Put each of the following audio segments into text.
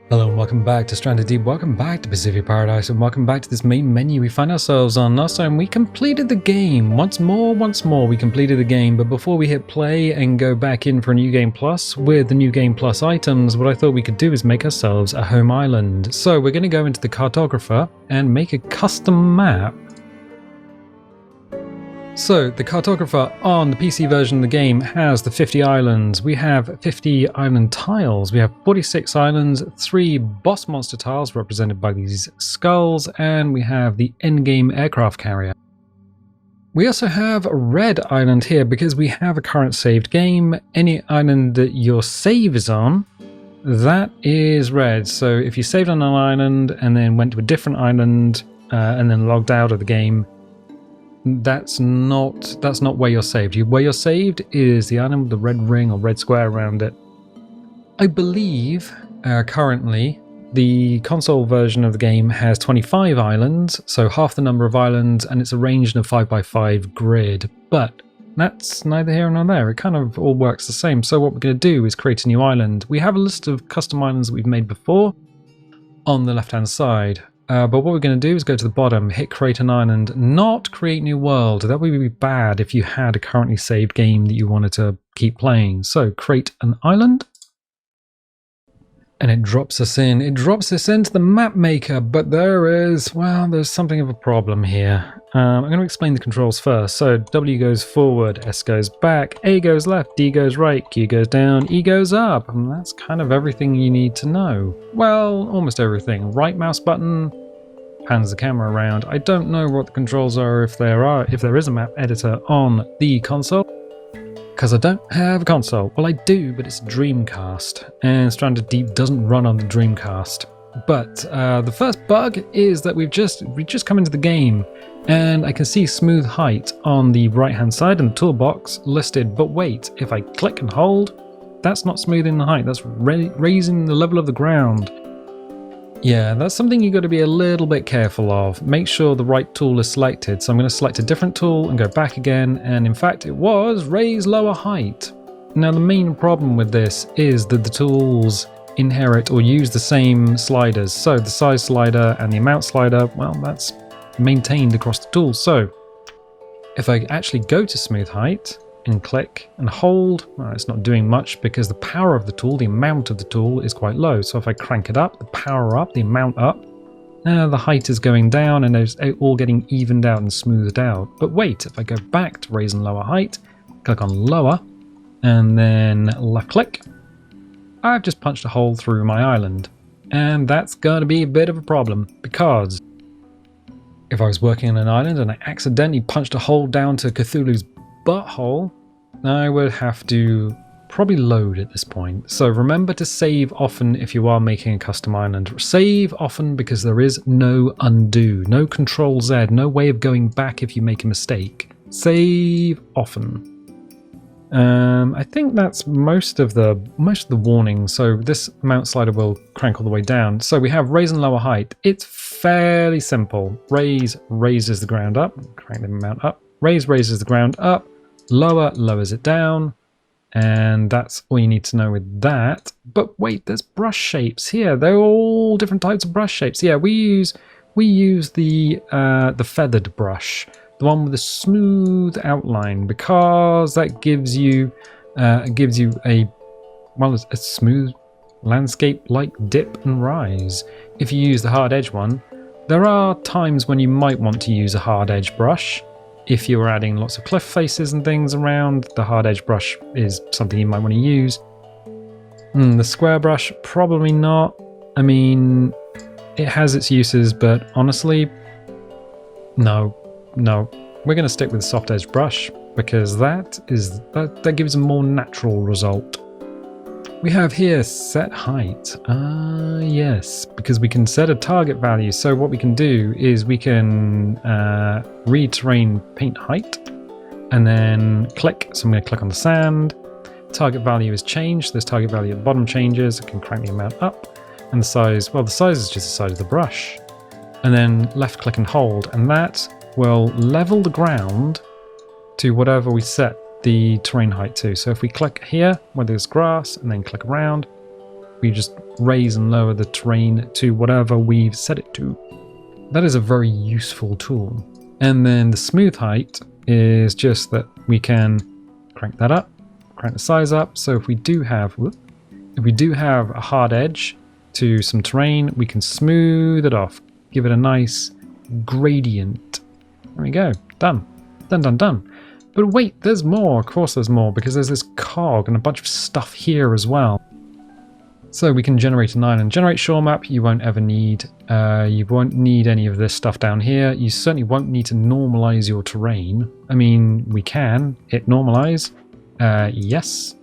Hello and welcome back to Stranded Deep, welcome back to Pacific Paradise, and welcome back to this main menu we find ourselves on. Last time we completed the game, once more we completed the game, but before we hit play and go back in for a New Game Plus with the New Game Plus items, what I thought we could do is make ourselves a home island. So we're going to go into the cartographer and make a custom map. So, the cartographer on the PC version of the game has the 50 islands. We have 50 island tiles. We have 46 islands, 3 boss monster tiles represented by these skulls, and we have the endgame aircraft carrier. We also have a red island here because we have a current saved game. Any island that your save is on, that is red. So if you saved on an island and then went to a different island and then logged out of the game, that's not where you're saved. Where you're saved is the island with the red ring or red square around it. I believe currently the console version of the game has 25 islands, so half the number of islands, and it's arranged in a 5x5 grid. But that's neither here nor there. It kind of all works the same. So what we're going to do is create a new island. We have a list of custom islands that we've made before on the left-hand side. But what we're going to do is go to the bottom, hit create an island, not create new world. That would be bad if you had a currently saved game that you wanted to keep playing. So create an island. And it drops us in. It drops us into the map maker, but there's something of a problem here. I'm going to explain the controls first. So W goes forward, S goes back, A goes left, D goes right, Q goes down, E goes up. And that's kind of everything you need to know. Well, almost everything. Right mouse button pans the camera around. I don't know what the controls are if there is a map editor on the console, because I don't have a console. Well, I do, but it's a Dreamcast, and Stranded Deep doesn't run on the Dreamcast. But the first bug is that we've just come into the game, and I can see smooth height on the right-hand side in the toolbox listed. But wait, if I click and hold, that's not smoothing the height. That's raising the level of the ground. Yeah, that's something you've got to be a little bit careful of. Make sure the right tool is selected. So I'm going to select a different tool and go back again. And in fact, it was raise lower height. Now, the main problem with this is that the tools inherit or use the same sliders. So the size slider and the amount slider, well, that's maintained across the tools. So if I actually go to smooth height and click and hold, well, it's not doing much because the power of the tool, the amount of the tool, is quite low. So if I crank it up, the power up, the amount up, the height is going down and it's all getting evened out and smoothed out. But wait, if I go back to raise and lower height, click on lower, and then left click, I've just punched a hole through my island. And that's going to be a bit of a problem, because if I was working on an island and I accidentally punched a hole down to Cthulhu's butthole, I would have to probably load at this point. So remember to save often if you are making a custom island. Save often because there is no undo, no Control Z, no way of going back if you make a mistake. Save often. I think that's most of the warning. So this mount slider will crank all the way down. So we have raise and lower height. It's fairly simple. Raise raises the ground up. Crank the mount up. Raise raises the ground up. Lower lowers it down. And that's all you need to know with that. But wait, there's brush shapes here. They're all different types of brush shapes. Yeah, we use the feathered brush, the one with a smooth outline, because that gives you a smooth landscape-like dip and rise. If you use the hard edge one, there are times when you might want to use a hard edge brush. If you're adding lots of cliff faces and things around, the hard edge brush is something you might want to use. The square brush, probably not. I mean, it has its uses, but honestly, no. We're going to stick with the soft edge brush because that gives a more natural result. We have here set height. Yes, because we can set a target value. So what we can do is we can read terrain paint height and then click. So I'm going to click on the sand. Target value is changed. This target value at the bottom changes. I can crank the amount up. And the size, well, the size is just the size of the brush. And then left click and hold. And that will level the ground to whatever we set the terrain height to. So if we click here where there's grass and then click around, We just raise and lower the terrain to whatever we've set it to. That is a very useful tool. And then the smooth height is just that we can crank that up, crank the size up. So if we do have a hard edge to some terrain, we can smooth it off, give it a nice gradient. There we go, done. Done, done, done. But wait, there's more. Of course there's more, because there's this cog and a bunch of stuff here as well. So we can generate an island. Generate shore map, you won't ever need. You won't need any of this stuff down here. You certainly won't need to normalize your terrain. I mean, we can hit normalize. Yes.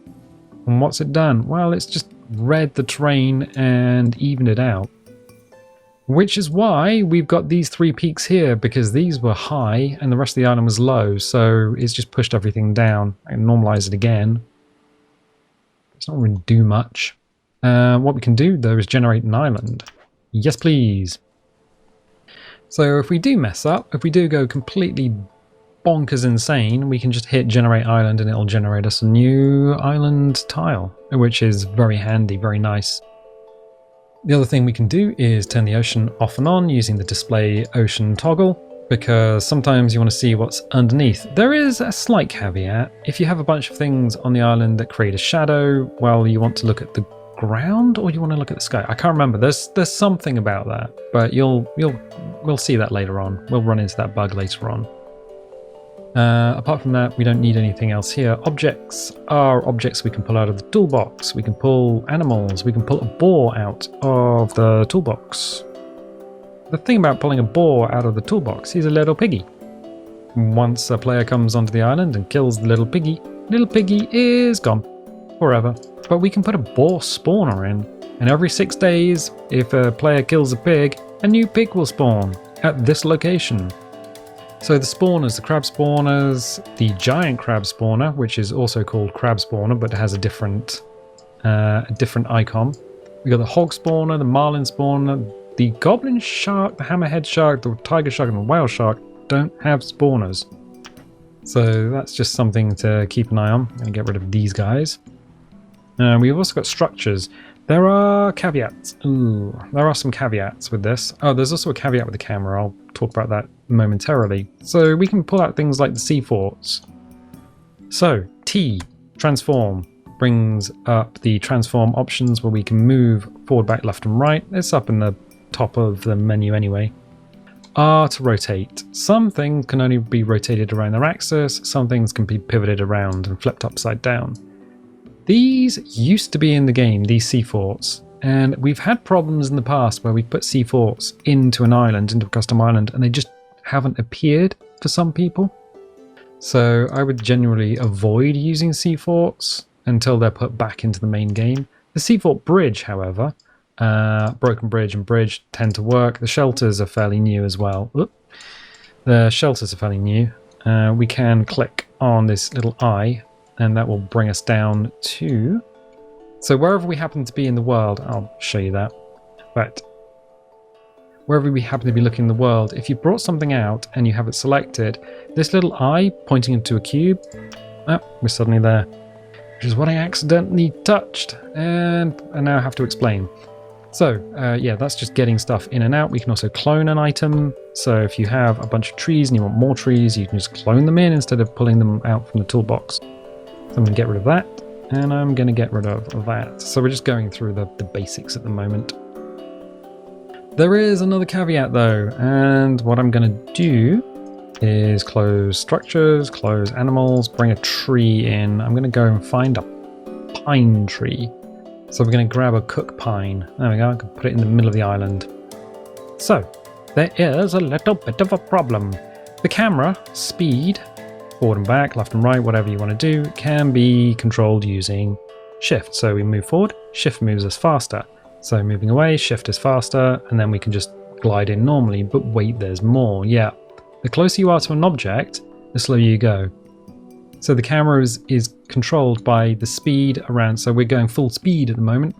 And what's it done? Well, it's just read the terrain and evened it out. Which is why we've got these 3 peaks here, because these were high and the rest of the island was low. So it's just pushed everything down. I can normalize it again. It's not going to do much. What we can do though is generate an island. Yes, please. So if we do mess up, if we do go completely bonkers insane, we can just hit generate island and it'll generate us a new island tile, which is very handy, very nice. The other thing we can do is turn the ocean off and on using the display ocean toggle, because sometimes you want to see what's underneath. There is a slight caveat. If you have a bunch of things on the island that create a shadow, well, you want to look at the ground or you want to look at the sky. I can't remember. There's something about that, but we'll see that later on. We'll run into that bug later on. Apart from that, we don't need anything else here. Objects are objects we can pull out of the toolbox. We can pull animals. We can pull a boar out of the toolbox. The thing about pulling a boar out of the toolbox, he's a little piggy. Once a player comes onto the island and kills the little piggy is gone forever. But we can put a boar spawner in, and every 6 days, if a player kills a pig, a new pig will spawn at this location. So the spawners, the crab spawners, the giant crab spawner, which is also called crab spawner, but has a different icon. We got the hog spawner, the marlin spawner, the goblin shark, the hammerhead shark, the tiger shark, and the whale shark don't have spawners. So that's just something to keep an eye on. I'm going to get rid of these guys. We've also got structures. There are caveats. Ooh, there are some caveats with this. Oh, there's also a caveat with the camera. I'll talk about that momentarily. So we can pull out things like the sea forts. So T, transform, brings up the transform options where we can move forward, back, left and right. It's up in the top of the menu anyway. R to rotate. Some things can only be rotated around their axis. Some things can be pivoted around and flipped upside down. These used to be in the game, these sea forts, and we've had problems in the past where we put sea forts into an island, into a custom island, and they just haven't appeared for some people. So I would generally avoid using sea forts until they're put back into the main game. The sea fort bridge, however, broken bridge and bridge tend to work. The shelters are fairly new as well. Oop. The shelters are fairly new. We can click on this little eye, and that will bring us down to... So wherever we happen to be in the world, I'll show you that. But wherever we happen to be looking in the world, if you brought something out and you have it selected, this little eye pointing into a cube, we're suddenly there. Which is what I accidentally touched, and I now have to explain. So, yeah, that's just getting stuff in and out. We can also clone an item. So if you have a bunch of trees and you want more trees, you can just clone them in instead of pulling them out from the toolbox. So I'm going to get rid of that, and I'm going to get rid of that. So we're just going through the basics at the moment. There is another caveat though, and what I'm going to do is close structures, close animals, bring a tree in. I'm going to go and find a pine tree. So we're going to grab a cook pine. There we go, I can put it in the middle of the island. So there is a little bit of a problem. The camera speed, forward and back, left and right, whatever you want to do, can be controlled using shift. So we move forward, shift moves us faster. So moving away, shift is faster, and then we can just glide in normally. But wait, there's more. Yeah, the closer you are to an object, the slower you go. So the camera is controlled by the speed around. So we're going full speed at the moment.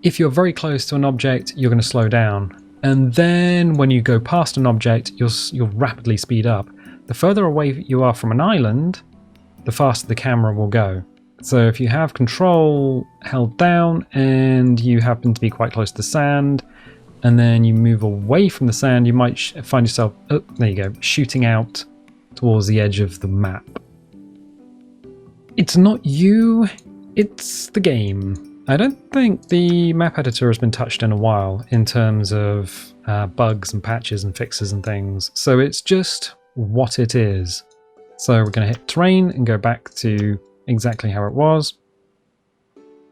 If you're very close to an object, you're going to slow down. And then when you go past an object, you'll rapidly speed up. The further away you are from an island, the faster the camera will go. So if you have control held down and you happen to be quite close to the sand, and then you move away from the sand, you might find yourself, oh, there you go, shooting out towards the edge of the map. It's not you, it's the game. I don't think the map editor has been touched in a while in terms of bugs and patches and fixes and things. So it's just what it is. So we're going to hit terrain and go back to exactly how it was.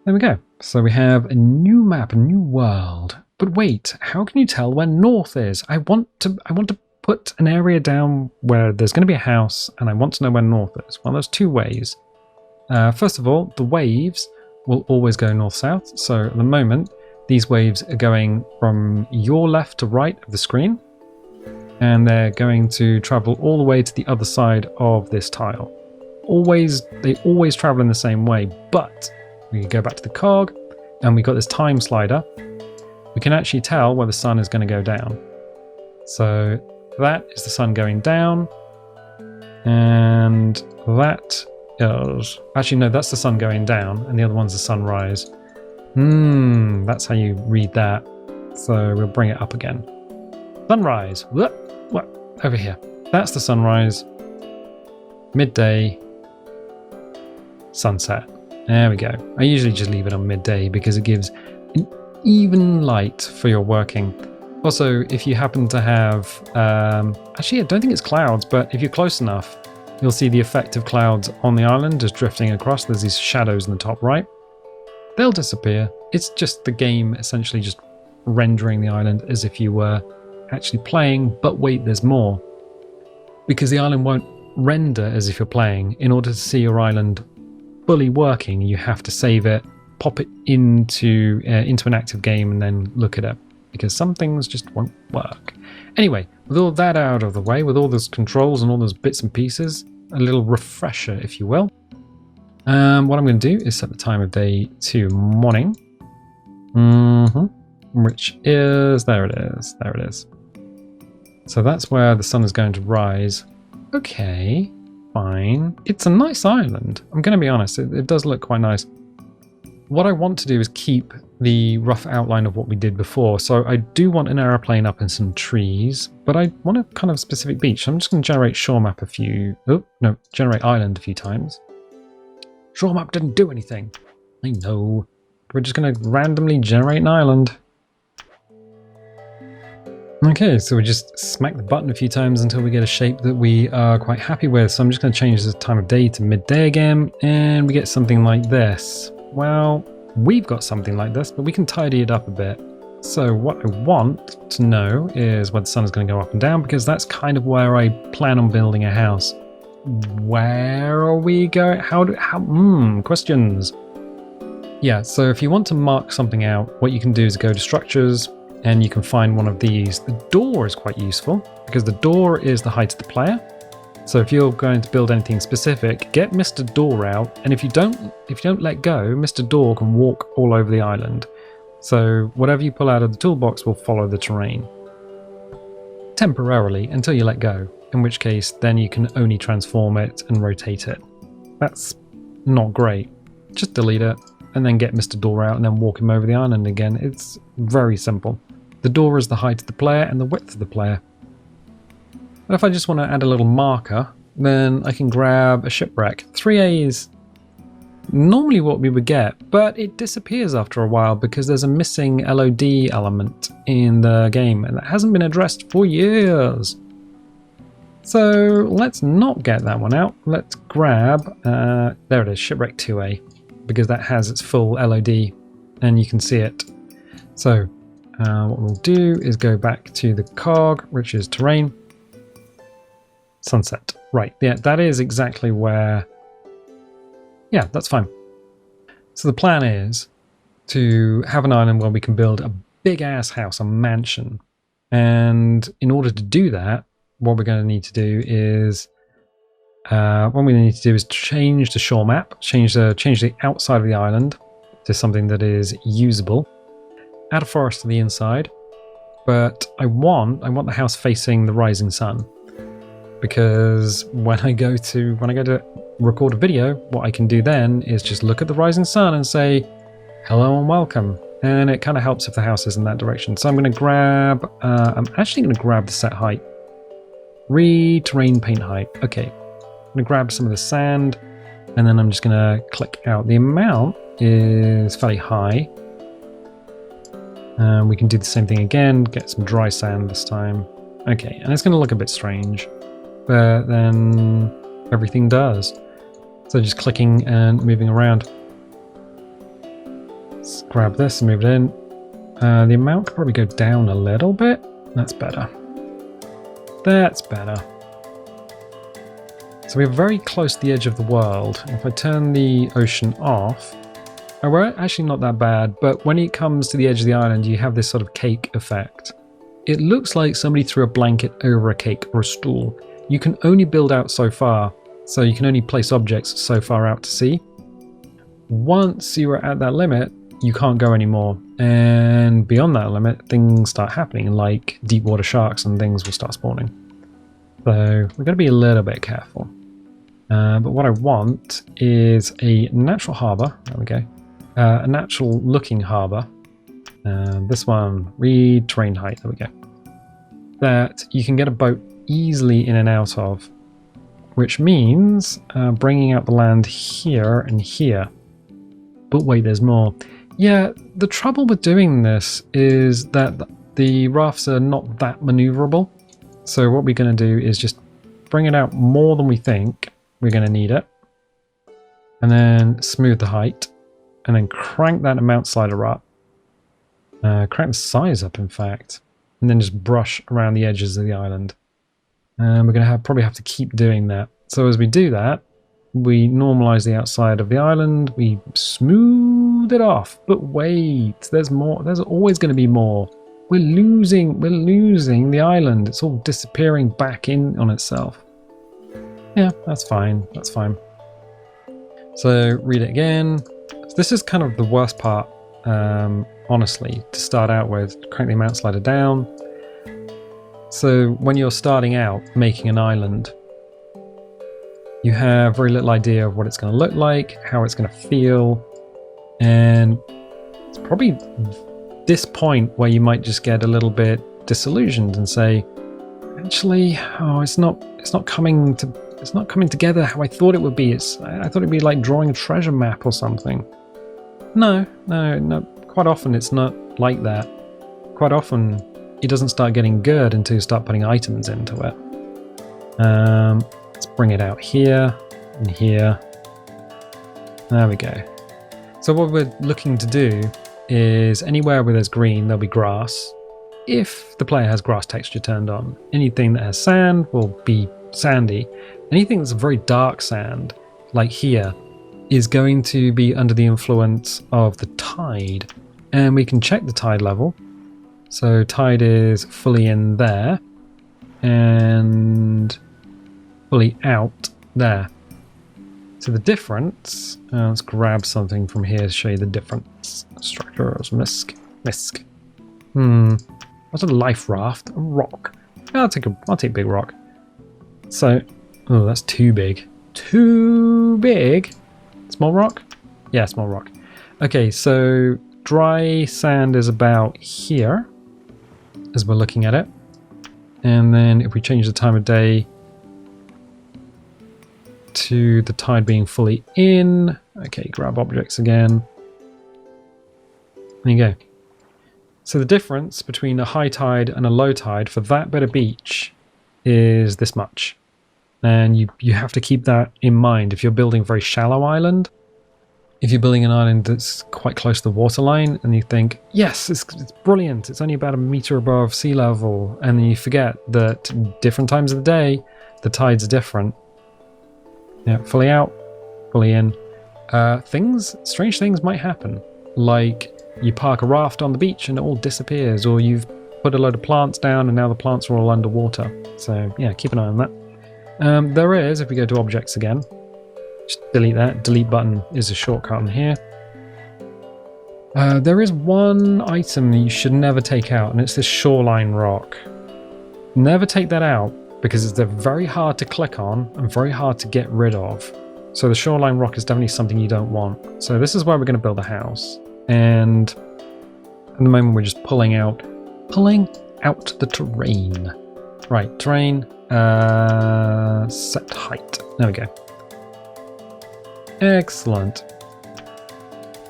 There we go. So we have a new map, a new world. But wait, how can you tell where north is? I want to put an area down where there's going to be a house, and I want to know where north is. Well, there's two ways. First of all, the waves will always go north-south. So at the moment, these waves are going from your left to right of the screen, and they're going to travel all the way to the other side of this tile. They always travel in the same way, but we can go back to the cog, and we've got this time slider. We can actually tell where the sun is going to go down. So that is the sun going down, and that is... Actually, no, that's the sun going down, and the other one's the sunrise. That's how you read that. So we'll bring it up again. Sunrise. What? Over here. That's the sunrise. Midday. Sunset. There we go. I usually just leave it on midday because it gives an even light for your working. Also, if you happen to have... actually, I don't think it's clouds, but if you're close enough, you'll see the effect of clouds on the island just drifting across. There's these shadows in the top right. They'll disappear. It's just the game essentially just rendering the island as if you were actually playing, but wait, there's more. Because the island won't render as if you're playing. In order to see your island fully working, you have to save it, pop it into an active game, and then look at it. Because some things just won't work. Anyway, with all that out of the way, with all those controls and all those bits and pieces, a little refresher, if you will. What I'm going to do is set the time of day to morning. Which is... There it is. So that's where the sun is going to rise. Okay, fine. It's a nice island. I'm going to be honest, it does look quite nice. What I want to do is keep the rough outline of what we did before. So I do want an aeroplane up and some trees, but I want a kind of specific beach. So I'm just going to generate shore map generate island a few times. Shore map didn't do anything. I know. We're just going to randomly generate an island. Okay, so we just smack the button a few times until we get a shape that we are quite happy with. So I'm just going to change the time of day to midday again, and we get something like this. Well, we've got something like this, but we can tidy it up a bit. So what I want to know is where the sun is going to go up and down, because that's kind of where I plan on building a house. Where are we going? Questions. Yeah, so if you want to mark something out, what you can do is go to structures, and you can find one of these. The door is quite useful because the door is the height of the player. So if you're going to build anything specific, get Mr. Door out, and if you don't let go, Mr. Door can walk all over the island. So whatever you pull out of the toolbox will follow the terrain. Temporarily, until you let go, in which case then you can only transform it and rotate it. That's not great. Just delete it, and then get Mr. Door out and then walk him over the island again. It's very simple. The door is the height of the player and the width of the player. But if I just want to add a little marker, then I can grab a shipwreck. 3A is normally what we would get, but it disappears after a while because there's a missing LOD element in the game, and that hasn't been addressed for years. So let's not get that one out. Let's grab, there it is, shipwreck 2A, because that has its full LOD, and you can see it. So what we'll do is go back to the cog, which is terrain. Sunset. Right, yeah, that is exactly where... Yeah, that's fine. So the plan is to have an island where we can build a big-ass house, a mansion. And in order to do that, what we're going to need to do is... change the shore map, change the outside of the island to something that is usable. Add a forest to the inside, but I want the house facing the rising sun, because when I go to record a video, what I can do then is just look at the rising sun and say, hello and welcome. And it kind of helps if the house is in that direction. So I'm going to grab, I'm actually going to grab the set height. Terrain paint height. Okay. I'm going to grab some of the sand, and then I'm just going to click out. The amount is fairly high. We can do the same thing again, get some dry sand this time. Okay, and it's going to look a bit strange, but then everything does. So just clicking and moving around. Let's grab this and move it in. The amount could probably go down a little bit. That's better. That's better. So we're very close to the edge of the world. If I turn the ocean off, oh, we're actually not that bad, but when it comes to the edge of the island, you have this sort of cake effect. It looks like somebody threw a blanket over a cake or a stool. You can only build out so far, so you can only place objects so far out to sea. Once you are at that limit, you can't go anymore. And beyond that limit, things start happening, like deep water sharks and things will start spawning. So we've got to be a little bit careful. But what I want is a natural harbour. There we go. A natural looking harbour. This one, read terrain height. There we go. That you can get a boat easily in and out of, which means bringing out the land here and here. But wait, there's more. Yeah, the trouble with doing this is that the rafts are not that maneuverable. So what we're going to do is just bring it out more than we think we're going to need it. And then smooth the height. And then crank that amount slider up. Crank the size up, in fact. And then just brush around the edges of the island. And we're going to probably have to keep doing that. So as we do that, we normalize the outside of the island. We smooth it off. But wait, there's more. There's always going to be more. We're losing the island. It's all disappearing back in on itself. Yeah, that's fine. That's fine. So read it again. This is kind of the worst part, honestly, to start out with. Crank the amount slider down. So when you're starting out making an island, you have very little idea of what it's going to look like, how it's going to feel, and it's probably this point where you might just get a little bit disillusioned and say, actually, oh, it's not coming together how I thought it would be. I thought it'd be like drawing a treasure map or something. No. Quite often it's not like that. Quite often it doesn't start getting good until you start putting items into it. Let's bring it out here and here. There we go. So what we're looking to do is anywhere where there's green, there'll be grass. If the player has grass texture turned on, anything that has sand will be sandy. Anything that's very dark sand, like here, is going to be under the influence of the tide. And we can check the tide level. So tide is fully in there and fully out there. So the difference, let's grab something from here to show you the difference. Structures, misc. What's a life raft? A rock. Yeah, I'll take big rock. So, oh, that's too big. Too big. Small rock? Yeah, small rock. Okay, so dry sand is about here as we're looking at it. And then if we change the time of day to the tide being fully in, okay, grab objects again. There you go. So the difference between a high tide and a low tide for that bit of beach is this much. And you have to keep that in mind if you're building a very shallow island. If you're building an island that's quite close to the waterline and you think, yes, it's brilliant, it's only about a meter above sea level, and then you forget that different times of the day, the tides are different. Yeah, fully out, fully in. Strange things might happen, like you park a raft on the beach and it all disappears, or you've put a load of plants down and now the plants are all underwater. So yeah, keep an eye on that. There is, if we go to objects again, just delete that. Delete button is a shortcut on here. There is one item that you should never take out, and it's this shoreline rock. Never take that out, because they're very hard to click on and very hard to get rid of. So the shoreline rock is definitely something you don't want. So this is where we're going to build a house. And at the moment we're just pulling out the terrain. Right, terrain, set height. There we go. Excellent.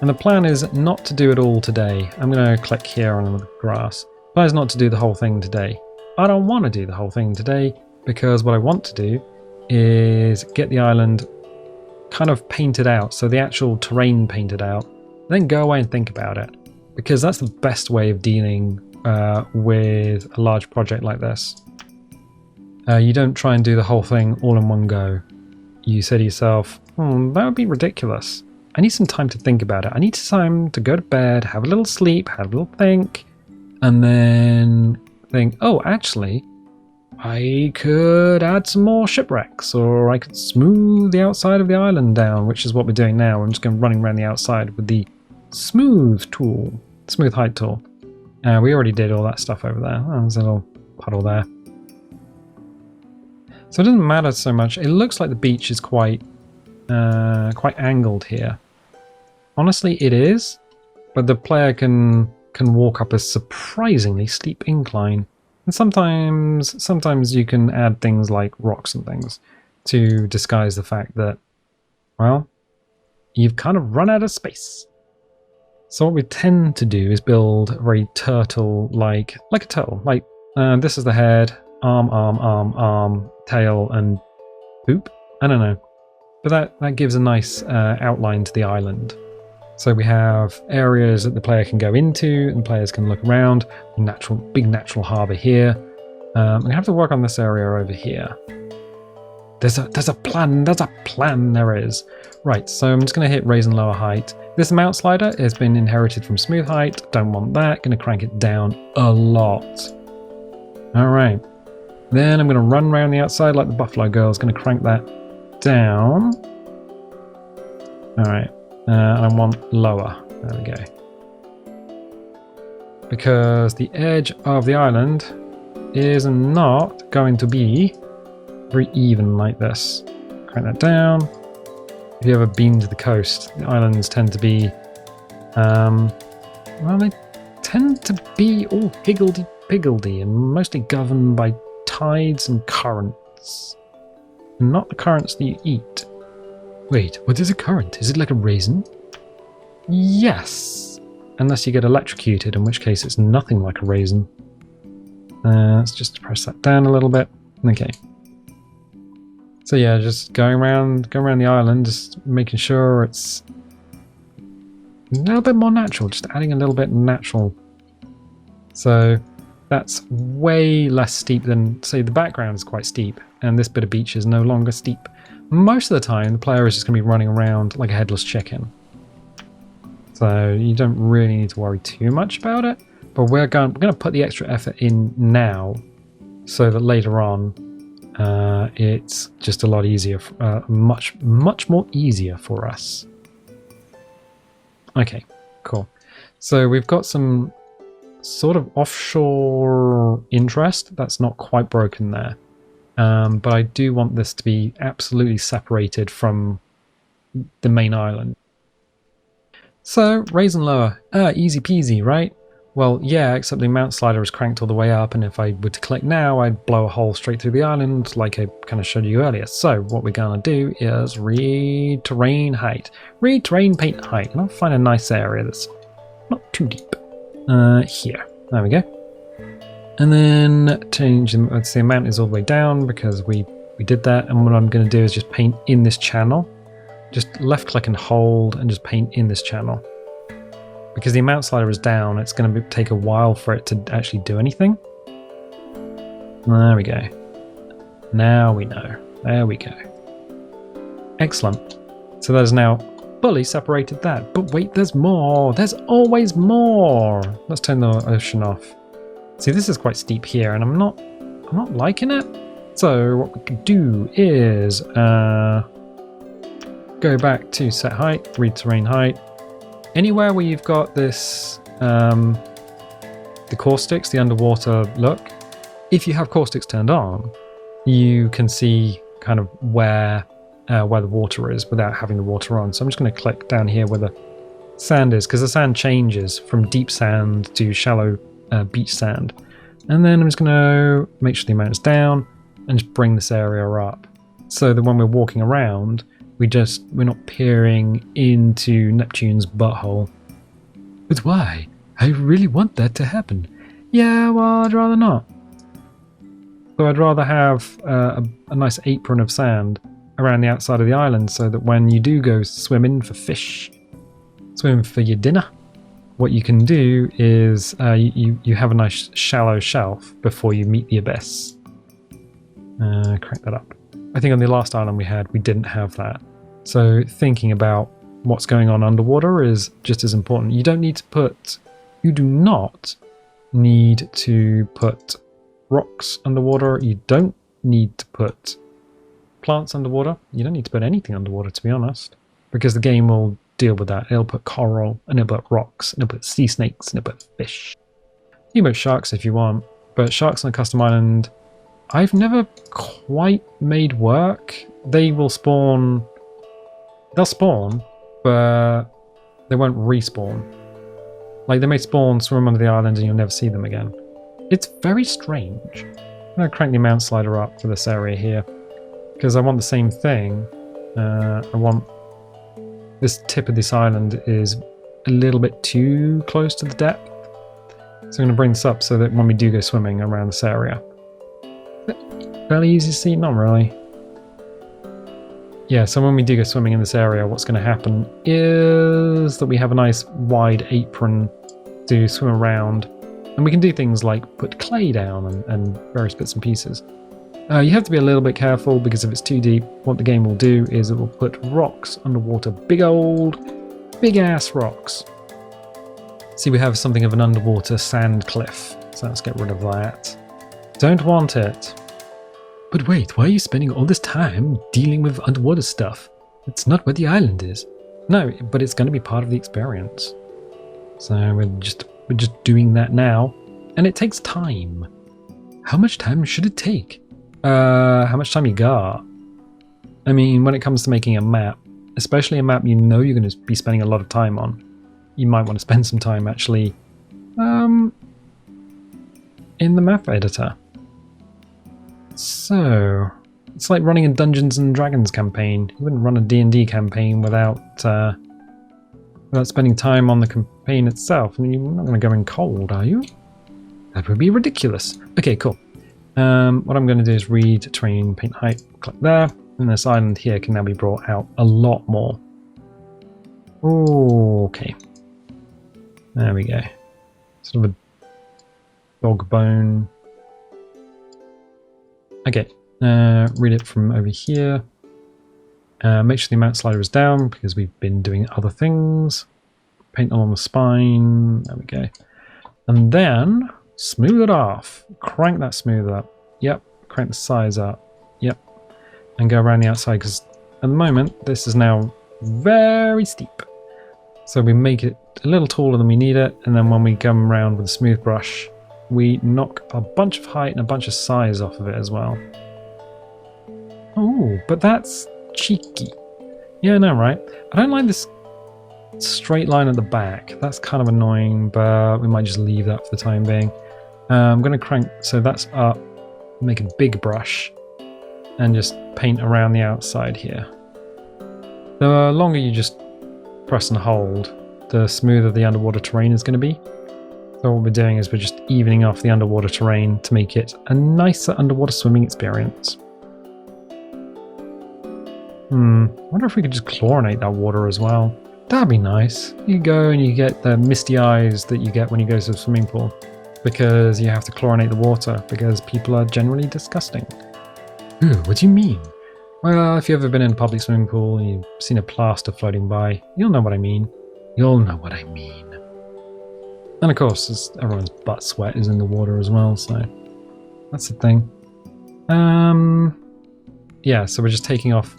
And the plan is not to do it all today. I'm going to click here on the grass. The plan is not to do the whole thing today. I don't want to do the whole thing today because what I want to do is get the island kind of painted out, so the actual terrain painted out, then go away and think about it, because that's the best way of dealing with a large project like this. You don't try and do the whole thing all in one go. You say to yourself, that would be ridiculous. I need some time to think about it. I need time to go to bed, have a little sleep, have a little think, and then think, oh, actually, I could add some more shipwrecks, or I could smooth the outside of the island down, which is what we're doing now. I'm just going running around the outside with the smooth tool, smooth height tool. We already did all that stuff over there. Oh, there's a little puddle there. So it doesn't matter so much. It looks like the beach is quite angled here. Honestly, it is, but the player can walk up a surprisingly steep incline. And sometimes you can add things like rocks and things to disguise the fact that, well, you've kind of run out of space. So what we tend to do is build a very turtle-like a turtle. Like, this is the head, arm, tail, and poop. I don't know. But that gives a nice outline to the island. So we have areas that the player can go into and players can look around. Big natural harbour here. We have to work on this area over here. There's a plan. There is. Right, so I'm just going to hit raise and lower height. This mount slider has been inherited from smooth height. Don't want that. Going to crank it down a lot. All right. Then I'm going to run around the outside like the Buffalo Girls. Going to crank that down. All right. I want lower. There we go. Because the edge of the island is not going to be very even like this. Crank that down. If you ever been to the coast, the islands tend to be, well, they tend to be all higgledy-piggledy and mostly governed by tides and currents. Not the currents that you eat. Wait, what is a current? Is it like a raisin? Yes! Unless you get electrocuted, in which case it's nothing like a raisin. Let's just press that down a little bit. Okay. So yeah, just going around the island, just making sure it's a little bit more natural, just adding a little bit natural. So that's way less steep than, say, the background is quite steep, and this bit of beach is no longer steep. Most of the time, the player is just going to be running around like a headless chicken. So you don't really need to worry too much about it, but we're going to put the extra effort in now so that later on it's just a lot easier, much more easier for us. Okay, cool. So we've got some sort of offshore interest that's not quite broken there. But I do want this to be absolutely separated from the main island. So, raise and lower. Easy peasy, right? Well, yeah, except the mount slider is cranked all the way up, and if I were to click now, I'd blow a hole straight through the island, like I kind of showed you earlier. So, what we're going to do is read terrain height. Read terrain paint height, and I'll find a nice area that's not too deep. Here. There we go. And then change the amount is all the way down because we did that. And what I'm going to do is just paint in this channel. Just left click and hold and just paint in this channel. Because the amount slider is down, it's going to take a while for it to actually do anything. There we go. Now we know. There we go. Excellent. So that is now fully separated that. But wait, there's more. There's always more. Let's turn the ocean off. See, this is quite steep here, and I'm not liking it. So what we could do is go back to set height, read terrain height. Anywhere where you've got this, the caustics, the underwater look, if you have caustics turned on, you can see kind of where the water is without having the water on. So I'm just going to click down here where the sand is, because the sand changes from deep sand to shallow beach sand. And then I'm just going to make sure the amount is down and just bring this area up so that when we're walking around, we're not peering into Neptune's butthole. But why? I really want that to happen. Yeah, well, I'd rather not. So I'd rather have a nice apron of sand around the outside of the island so that when you do go swimming for fish, swim for your dinner, what you can do is you have a nice shallow shelf before you meet the abyss. Crank that up. I think on the last island we didn't have that. So thinking about what's going on underwater is just as important. You do not need to put rocks underwater. You don't need to put plants underwater. You don't need to put anything underwater, to be honest, because the game will deal with that. It'll put coral, and it'll put rocks, and it'll put sea snakes, and it'll put fish. You can put sharks if you want, but sharks on a custom island, I've never quite made work. They will spawn. They'll spawn, but they won't respawn. Like, they may spawn, swim under the island, and you'll never see them again. It's very strange. I'm going to crank the amount slider up for this area here, because I want the same thing. I want this tip of this island is a little bit too close to the depth. So I'm going to bring this up so that when we do go swimming around this area. Fairly easy to see? Not really. Yeah, so when we do go swimming in this area, what's going to happen is that we have a nice wide apron to swim around. And we can do things like put clay down and various bits and pieces. You have to be a little bit careful, because if it's too deep, what the game will do is it will put rocks underwater. Big ass rocks. See, we have something of an underwater sand cliff. So let's get rid of that. Don't want it. But wait, why are you spending all this time dealing with underwater stuff? It's not where the island is. No, but it's going to be part of the experience. So we're just doing that now. And it takes time. How much time should it take? How much time you got? I mean, when it comes to making a map, especially a map you know you're going to be spending a lot of time on, you might want to spend some time actually in the map editor. So, it's like running a Dungeons and Dragons campaign. You wouldn't run a D&D campaign without spending time on the campaign itself. I mean, you're not going to go in cold, are you? That would be ridiculous. Okay, cool. What I'm going to do is read terrain, paint height, click there, and this island here can now be brought out a lot more. Okay. There we go. Sort of a dog bone. Okay, read it from over here. Make sure the amount slider is down because we've been doing other things. Paint along the spine. There we go. And then smooth it off. Crank that smooth up. Yep. Crank the size up. Yep. And go around the outside, because at the moment this is now very steep. So we make it a little taller than we need it, and then when we come around with a smooth brush, we knock a bunch of height and a bunch of size off of it as well. Oh, but that's cheeky. Yeah, no, right? I don't like this straight line at the back. That's kind of annoying, but we might just leave that for the time being. I'm going to crank, so that's up, make a big brush, and just paint around the outside here. The longer you just press and hold, the smoother the underwater terrain is going to be. So what we're doing is we're just evening off the underwater terrain to make it a nicer underwater swimming experience. I wonder if we could just chlorinate that water as well. That'd be nice. You go and you get the misty eyes that you get when you go to a swimming pool, because you have to chlorinate the water because people are generally disgusting. Ooh, what do you mean? Well, if you've ever been in a public swimming pool and you've seen a plaster floating by, you'll know what I mean. You'll know what I mean. And of course, everyone's butt sweat is in the water as well, so that's the thing. Yeah, so we're just taking off.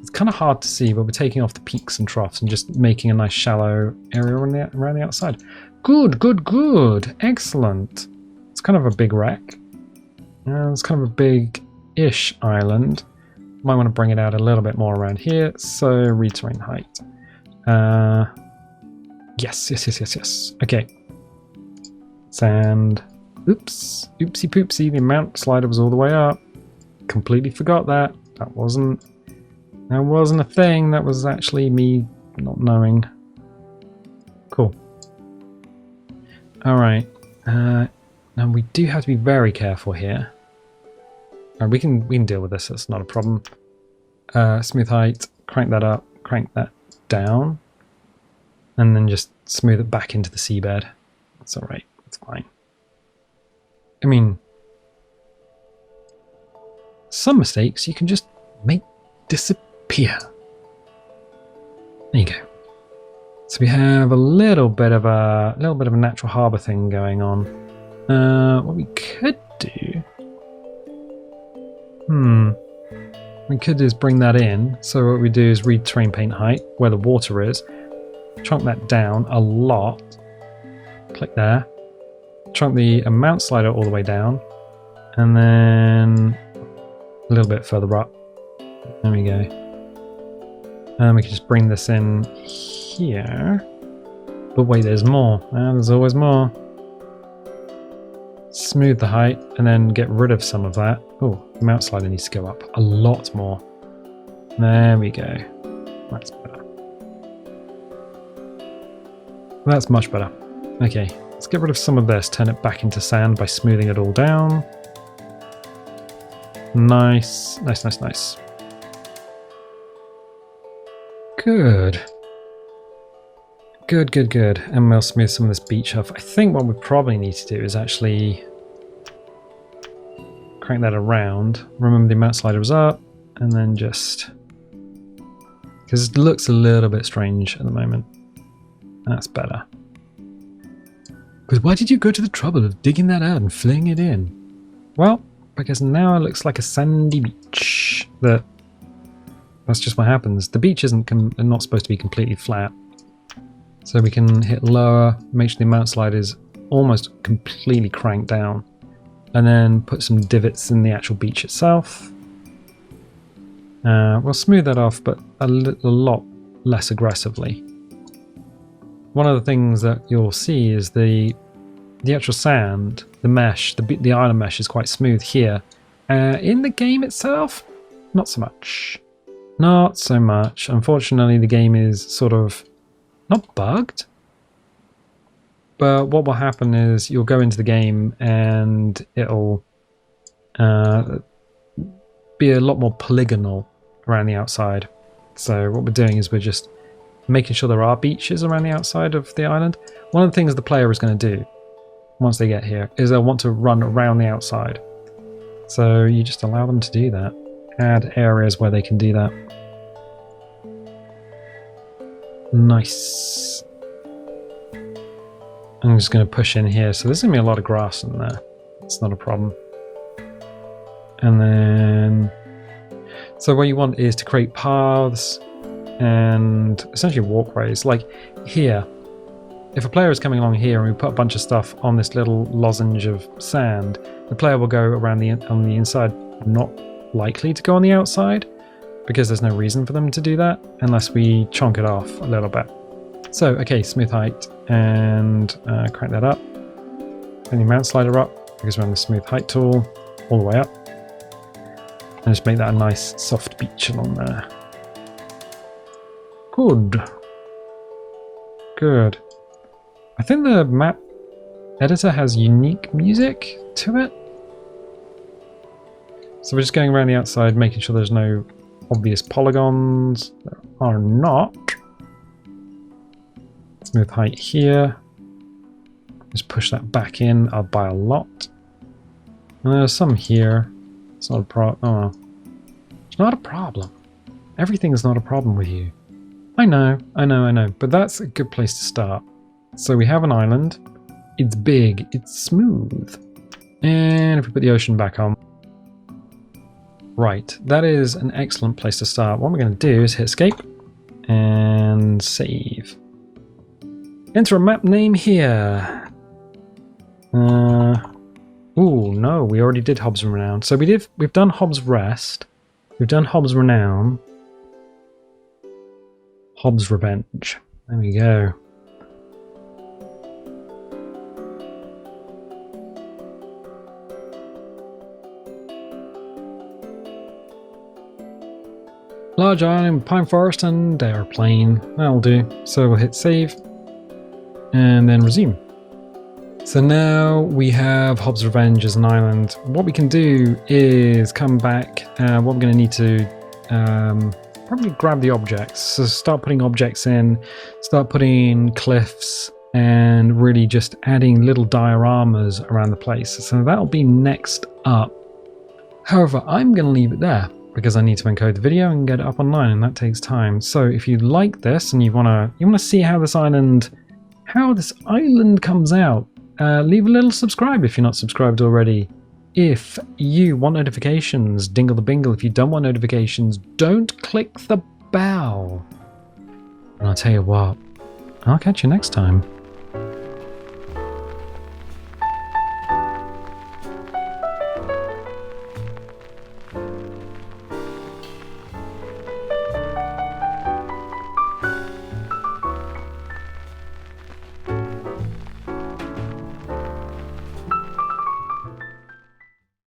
It's kind of hard to see, but we're taking off the peaks and troughs and just making a nice shallow area around the outside. Good, good, good. Excellent. It's kind of a big wreck. It's kind of a big ish island. Might want to bring it out a little bit more around here. So read terrain height. Yes. Okay. Sand. Oops. Oopsie poopsie. The amount slider was all the way up. Completely forgot that. That wasn't a thing. That was actually me not knowing. Cool. All right. Now we do have to be very careful here. We can deal with this. That's not a problem. Smooth height. Crank that up. Crank that down, and then just smooth it back into the seabed. That's all right. It's fine. I mean, some mistakes you can just make disappear. There you go. So we have a little bit of a natural harbour thing going on. What we could do, we could do is bring that in. So what we do is read terrain paint height where the water is, chunk that down a lot. Click there. Chunk the amount slider all the way down, and then a little bit further up. There we go. And we can just bring this in here. But wait, there's more. There's always more. Smooth the height and then get rid of some of that. Oh, the amount slider needs to go up a lot more. There we go. That's better. That's much better. Okay, let's get rid of some of this. Turn it back into sand by smoothing it all down. Nice. Good. And we'll smooth some of this beach off. I think what we probably need to do is actually crank that around. Remember the amount slider was up, and then just... because it looks a little bit strange at the moment. That's better. But why did you go to the trouble of digging that out and filling it in? Well, because now it looks like a sandy beach. That's just what happens. The beach isn't not supposed to be completely flat. So we can hit lower, make sure the amount slider is almost completely cranked down, and then put some divots in the actual beach itself. We'll smooth that off, but a lot less aggressively. One of the things that you'll see is the actual sand, the mesh, the island mesh is quite smooth here. In the game itself, not so much. Not so much. Unfortunately, the game is sort of not bugged, but what will happen is you'll go into the game and it'll be a lot more polygonal around the outside. So what we're doing is we're just making sure there are beaches around the outside of the island. One of the things the player is going to do once they get here is they'll want to run around the outside. So you just allow them to do that. Add areas where they can do that. Nice. I'm just going to push in here. So there's going to be a lot of grass in there. It's not a problem. And then... so what you want is to create paths and essentially walkways. Like here, if a player is coming along here and we put a bunch of stuff on this little lozenge of sand, the player will go around on the inside, not likely to go on the outside, because there's no reason for them to do that unless we chonk it off a little bit. So, okay, smooth height and crank that up. And the amount slider up because we're on the smooth height tool all the way up. And just make that a nice soft beach along there. Good. I think the map editor has unique music to it. So we're just going around the outside, making sure there's no obvious polygons. There are not. Smooth height here. Just push that back in by a lot. And there's some here. It's not a problem. Oh, it's not a problem. Everything is not a problem with you. I know. But that's a good place to start. So we have an island. It's big. It's smooth. And if we put the ocean back on. Right. That is an excellent place to start. What we're going to do is hit escape and save. Enter a map name here. Ooh, no, we already did Hobbs Renown. So we've done Hobbs Rest. We've done Hobbs Renown. Hobbs Revenge. There we go. Large island, pine forest, and airplane. That'll do. So we'll hit save and then resume. So now we have Hobbs Revenge as an island. What we can do is come back. What we're going to need to probably grab the objects. So start putting objects in, start putting cliffs, and really just adding little dioramas around the place. So that'll be next up. However, I'm going to leave it there, because I need to encode the video and get it up online, and that takes time. So if you like this and you wanna see how this island comes out, leave a little subscribe if you're not subscribed already. If you want notifications, dingle the bingle. If you don't want notifications, don't click the bell. And I'll tell you what, I'll catch you next time.